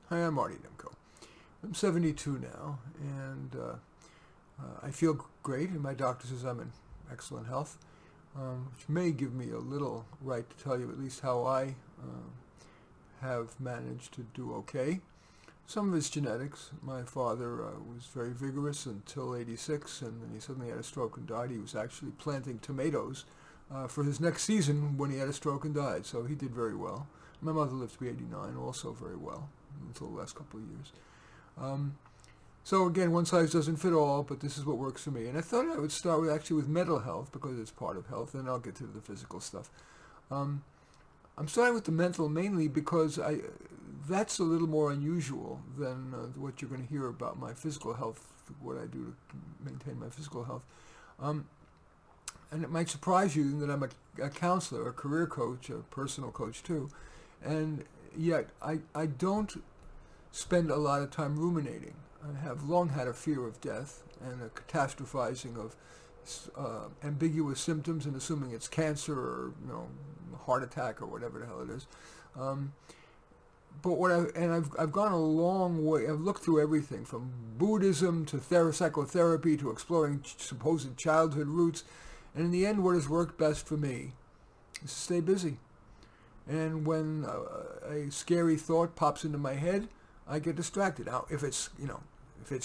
Hi, I'm Marty Demko. I'm 72 now, and I feel great, and my doctor says I'm in excellent health, which may give me a little right to tell you at least how I have managed to do okay. Some of it's genetics. My father was very vigorous until 86, and then he suddenly had a stroke and died. He was actually planting tomatoes for his next season when he had a stroke and died, so he did very well. My mother lived to be 89, also very well, until the last couple of years. So again, one size doesn't fit all, but this is what works for me. And I thought I would start with mental health, because it's part of health, and I'll get to the physical stuff. I'm starting with the mental mainly because that's a little more unusual than what you're going to hear about my physical health, what I do to maintain my physical health. And it might surprise you that I'm a counselor, a career coach, a personal coach too, and yet I don't spend a lot of time ruminating. I have long had a fear of death and a catastrophizing of ambiguous symptoms and assuming it's cancer or heart attack or whatever the hell it is. But I've gone a long way. I've looked through everything from Buddhism to psychotherapy to exploring supposed childhood roots, and in the end, what has worked best for me is to stay busy. And when a scary thought pops into my head, I get distracted. Now, if it's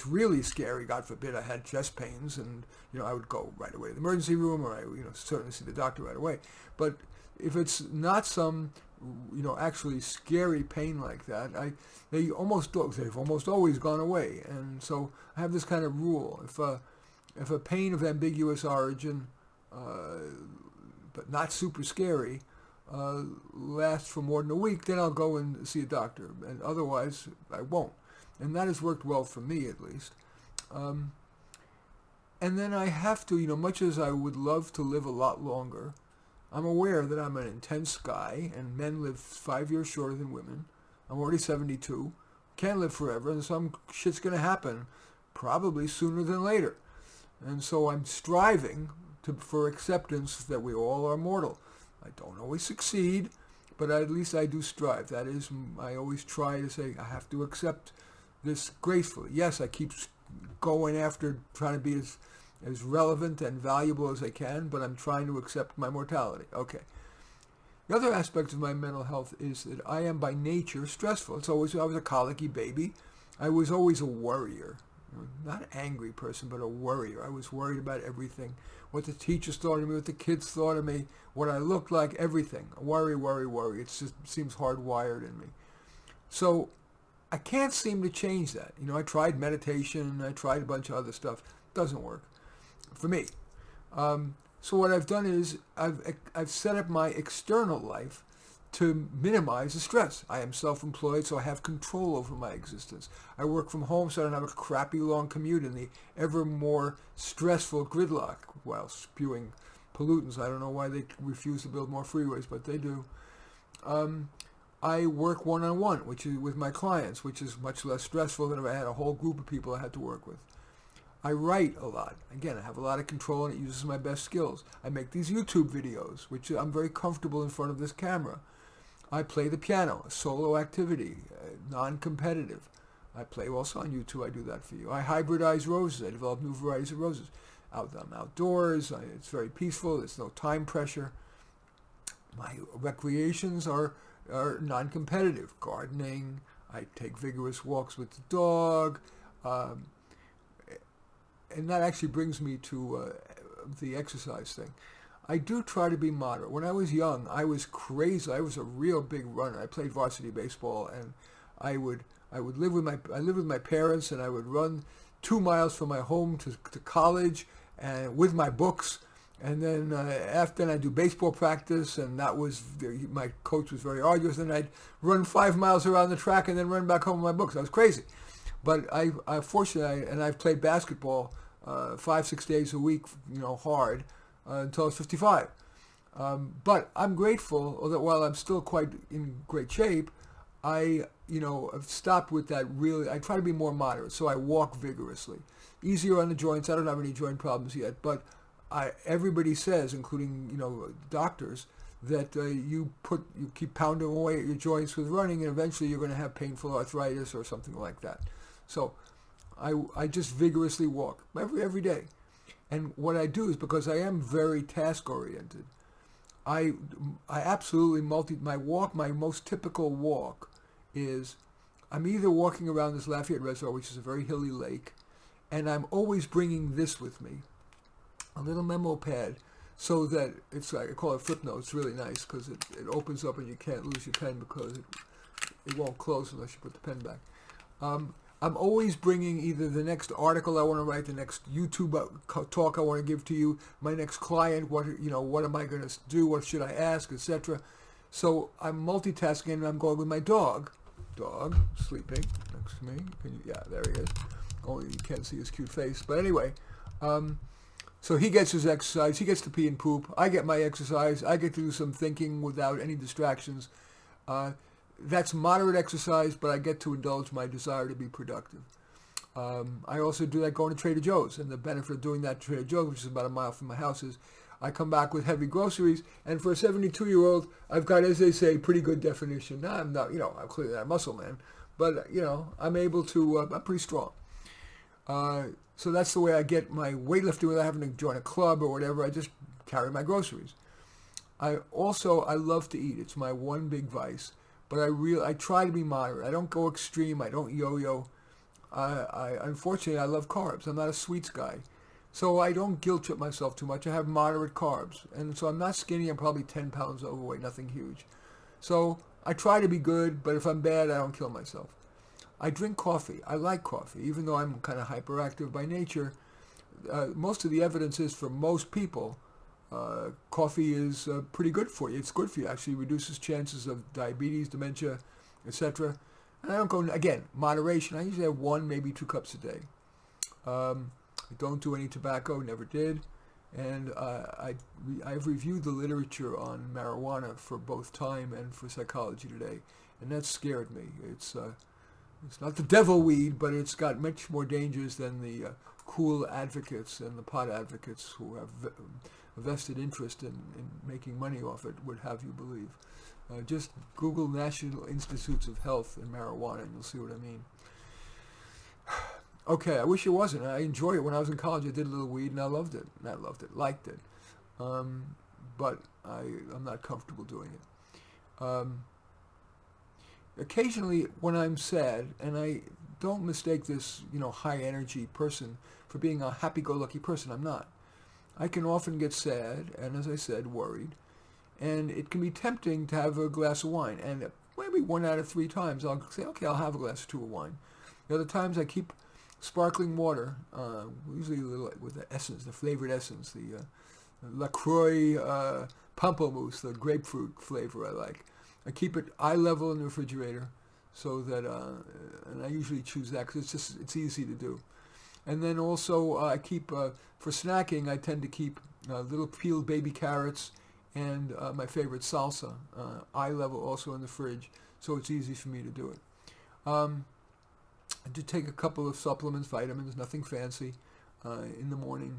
really scary, God forbid, I had chest pains, and I would go right away to the emergency room, or I certainly see the doctor right away. But if it's not some actually scary pain like that, they've almost always gone away. And so I have this kind of rule: if a pain of ambiguous origin, but not super scary, lasts for more than a week, then I'll go and see a doctor, and otherwise I won't. And that has worked well for me, at least. And then I have to, much as I would love to live a lot longer, I'm aware that I'm an intense guy, and men live 5 years shorter than women. I'm already 72, can't live forever, and some shit's going to happen, probably sooner than later. And so I'm striving for acceptance that we all are mortal. I don't always succeed, but at least I do strive. That is, I always try to say I have to accept this gracefully. Yes, I keep going after trying to be as relevant and valuable as I can, but I'm trying to accept my mortality. Okay. The other aspect of my mental health is that I am by nature stressful. I was a colicky baby. I was always a worrier. Not an angry person, but a worrier. I was worried about everything. What the teachers thought of me, what the kids thought of me, what I looked like, everything. Worry, worry, worry. It just seems hardwired in me. So I can't seem to change that. I tried meditation, I tried a bunch of other stuff. Doesn't work for me. So what I've done is I've set up my external life to minimize the stress. I am self-employed, so I have control over my existence. I work from home, so I don't have a crappy long commute in the ever more stressful gridlock while spewing pollutants. I don't know why they refuse to build more freeways, but they do. I work one-on-one, which is with my clients, which is much less stressful than if I had a whole group of people I had to work with. I write a lot. Again, I have a lot of control, and it uses my best skills. I make these YouTube videos, which I'm very comfortable in front of this camera. I play the piano, a solo activity, non-competitive. I play also on YouTube. I do that for you. I hybridize roses. I develop new varieties of roses. I'm outdoors. It's very peaceful. There's no time pressure. My recreations are non-competitive. Gardening. I take vigorous walks with the dog. And that actually brings me to the exercise thing. I do try to be moderate. When I was young, I was crazy. I was a real big runner. I played varsity baseball, and I would live with my parents, and I would run 2 miles from my home to college, and with my books. And then after I'd do baseball practice, and my coach was very arduous. And I'd run 5 miles around the track, and then run back home with my books. I was crazy, but fortunately, I've played basketball 5-6 days a week, hard. Until I was 55. But I'm grateful that while I'm still quite in great shape, I have stopped with that really. I try to be more moderate, so I walk vigorously. Easier on the joints. I don't have any joint problems yet, but everybody says, including doctors, that you keep pounding away at your joints with running, and eventually you're going to have painful arthritis or something like that. So I just vigorously walk every day. And what I do is, because I am very task oriented, I absolutely my most typical walk is, I'm either walking around this Lafayette Reservoir, which is a very hilly lake, and I'm always bringing this with me, a little memo pad, so that it's like, I call it flip note. It's really nice because it opens up and you can't lose your pen because it won't close unless you put the pen back. I'm always bringing either the next article I want to write, the next YouTube talk I want to give to you, my next client, what am I going to do, what should I ask, etc. So I'm multitasking, and I'm going with my dog sleeping next to me. Yeah, there he is. Only you can't see his cute face. But anyway, so he gets his exercise, he gets to pee and poop, I get my exercise, I get to do some thinking without any distractions. That's moderate exercise, but I get to indulge my desire to be productive. I also do that going to Trader Joe's, and the benefit of doing that at Trader Joe's, which is about a mile from my house, is I come back with heavy groceries, and for a 72-year-old, I've got, as they say, pretty good definition. Now, I'm not, I'm clearly not a muscle man, but, I'm able to, I'm pretty strong. So that's the way I get my weightlifting without having to join a club or whatever. I just carry my groceries. I love to eat. It's my one big vice. But I try to be moderate. I don't go extreme. I don't yo-yo. Unfortunately, I love carbs. I'm not a sweets guy. So I don't guilt trip myself too much. I have moderate carbs. And so I'm not skinny. I'm probably 10 pounds overweight, nothing huge. So I try to be good, but if I'm bad, I don't kill myself. I drink coffee. I like coffee. Even though I'm kind of hyperactive by nature, most of the evidence is, for most people, coffee is pretty good for you. It's good for you, actually. It reduces chances of diabetes, dementia, etc. And I don't go, again, moderation. I usually have 1, maybe 2 cups a day. I don't do any tobacco, never did. And I've reviewed the literature on marijuana for both Time and for Psychology Today, and that scared me. It's not the devil weed, but it's got much more dangers than the cool advocates and the pot advocates who have a vested interest in making money off it would have you believe. Just Google National Institutes of Health and marijuana, and you'll see what I mean. Okay, I wish it wasn't. I enjoyed it. When I was in college, I did a little weed, and I loved it. Liked it. But I'm not comfortable doing it. Occasionally, when I'm sad, and I don't mistake this, high-energy person for being a happy-go-lucky person. I'm not. I can often get sad, and as I said, worried. And it can be tempting to have a glass of wine. And maybe 1 out of 3 times, I'll say, okay, I'll have a glass or 2 of wine. The other times, I keep sparkling water, usually a little with the essence, the flavored essence, the LaCroix Pamplemousse, the grapefruit flavor I like. I keep it eye level in the refrigerator, so that, and I usually choose that because it's easy to do. And then also I keep, for snacking, I tend to keep little peeled baby carrots and my favorite salsa, eye level also in the fridge, so it's easy for me to do it. I do take a couple of supplements, vitamins, nothing fancy, in the morning.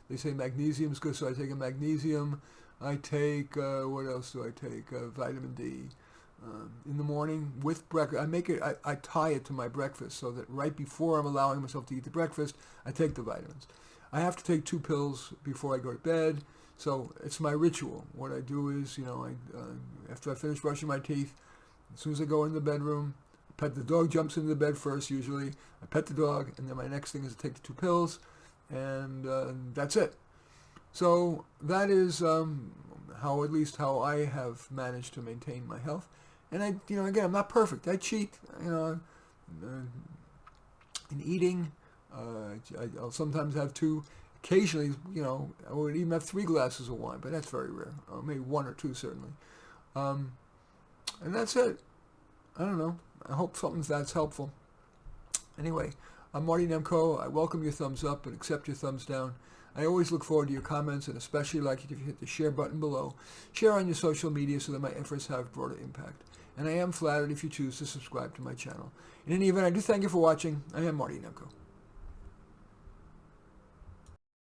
They say magnesium is good, so I take a magnesium. I take, what else do I take? Vitamin D. In the morning with breakfast. I tie it to my breakfast so that right before I'm allowing myself to eat the breakfast, I take the vitamins. I have to take 2 pills before I go to bed, so it's my ritual. What I do is, after I finish brushing my teeth, as soon as I go in the bedroom, the dog jumps into the bed first usually. I pet the dog, and then my next thing is to take the 2 pills, and that's it. So that is how I have managed to maintain my health. And again, I'm not perfect. I cheat, in eating. I'll sometimes have 2. Occasionally, I would even have 3 glasses of wine, but that's very rare. Maybe 1 or 2 certainly. And that's it. I don't know. I hope that's helpful. Anyway, I'm Marty Nemko. I welcome your thumbs up and accept your thumbs down. I always look forward to your comments, and especially like it if you hit the share button below. Share on your social media so that my efforts have broader impact. And I am flattered if you choose to subscribe to my channel. In any event, I do thank you for watching. I am Marty Nemko.